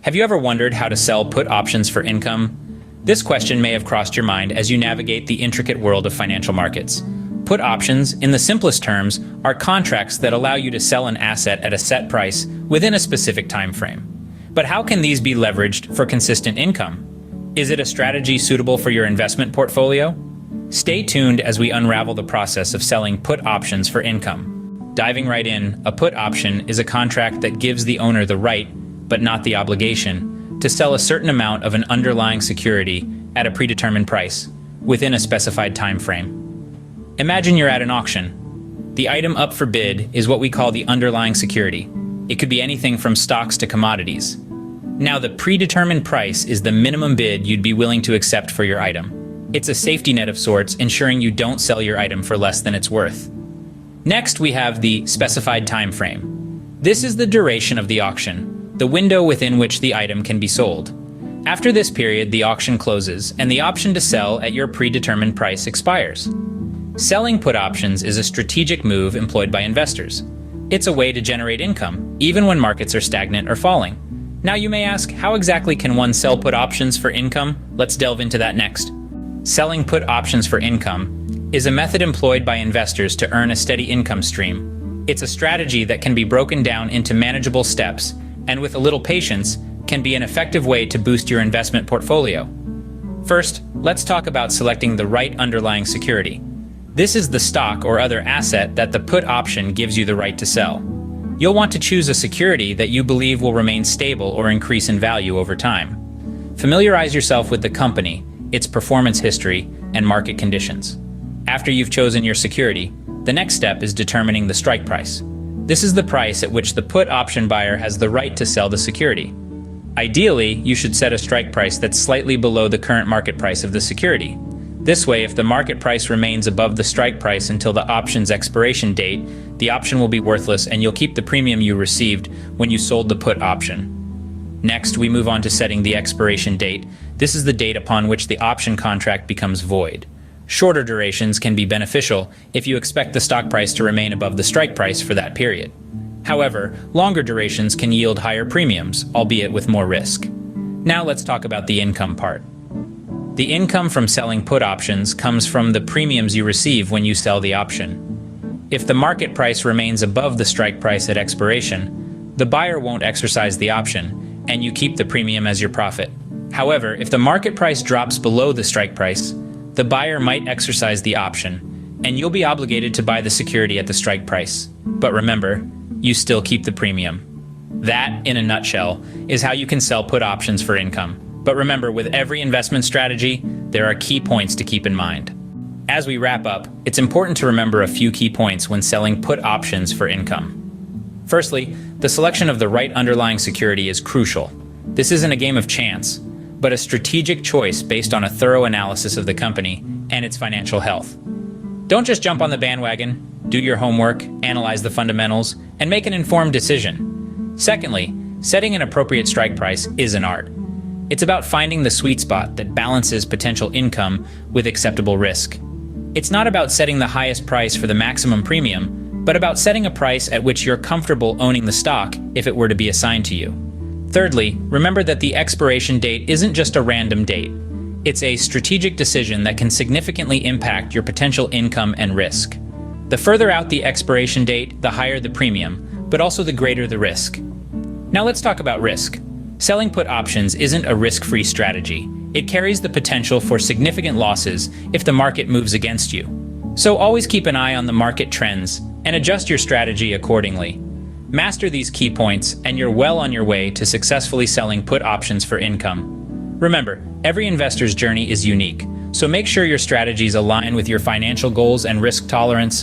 Have you ever wondered how to sell put options for income? This question may have crossed your mind as you navigate the intricate world of financial markets. Put options, in the simplest terms, are contracts that allow you to sell an asset at a set price within a specific time frame. But how can these be leveraged for consistent income? Is it a strategy suitable for your investment portfolio? Stay tuned as we unravel the process of selling put options for income. Diving right in, a put option is a contract that gives the owner the right, but not the obligation, to sell a certain amount of an underlying security at a predetermined price, within a specified time frame. Imagine you're at an auction. The item up for bid is what we call the underlying security. It could be anything from stocks to commodities. Now, the predetermined price is the minimum bid you'd be willing to accept for your item. It's a safety net of sorts, ensuring you don't sell your item for less than it's worth. Next, we have the specified time frame. This is the duration of the auction, the window within which the item can be sold. After this period, the auction closes, and the option to sell at your predetermined price expires. Selling put options is a strategic move employed by investors. It's a way to generate income, even when markets are stagnant or falling. Now you may ask, how exactly can one sell put options for income? Let's delve into that next. Selling put options for income is a method employed by investors to earn a steady income stream. It's a strategy that can be broken down into manageable steps, and with a little patience, can be an effective way to boost your investment portfolio. First, let's talk about selecting the right underlying security. This is the stock or other asset that the put option gives you the right to sell. You'll want to choose a security that you believe will remain stable or increase in value over time. Familiarize yourself with the company, its performance history, and market conditions. After you've chosen your security, the next step is determining the strike price. This is the price at which the put option buyer has the right to sell the security. Ideally, you should set a strike price that's slightly below the current market price of the security. This way, if the market price remains above the strike price until the option's expiration date, the option will be worthless and you'll keep the premium you received when you sold the put option. Next, we move on to setting the expiration date. This is the date upon which the option contract becomes void. Shorter durations can be beneficial if you expect the stock price to remain above the strike price for that period. However, longer durations can yield higher premiums, albeit with more risk. Now let's talk about the income part. The income from selling put options comes from the premiums you receive when you sell the option. If the market price remains above the strike price at expiration, the buyer won't exercise the option, and you keep the premium as your profit. However, if the market price drops below the strike price, the buyer might exercise the option, and you'll be obligated to buy the security at the strike price. But remember, you still keep the premium. That, in a nutshell, is how you can sell put options for income. But remember, with every investment strategy, there are key points to keep in mind. As we wrap up, it's important to remember a few key points when selling put options for income. Firstly, the selection of the right underlying security is crucial. This isn't a game of chance, but a strategic choice based on a thorough analysis of the company and its financial health. Don't just jump on the bandwagon. Do your homework, analyze the fundamentals, and make an informed decision. Secondly, setting an appropriate strike price is an art. It's about finding the sweet spot that balances potential income with acceptable risk. It's not about setting the highest price for the maximum premium, but about setting a price at which you're comfortable owning the stock if it were to be assigned to you. Thirdly, remember that the expiration date isn't just a random date. It's a strategic decision that can significantly impact your potential income and risk. The further out the expiration date, the higher the premium, but also the greater the risk. Now let's talk about risk. Selling put options isn't a risk-free strategy. It carries the potential for significant losses if the market moves against you. So always keep an eye on the market trends and adjust your strategy accordingly. Master these key points and you're well on your way to successfully selling put options for income. Remember, every investor's journey is unique, so make sure your strategies align with your financial goals and risk tolerance.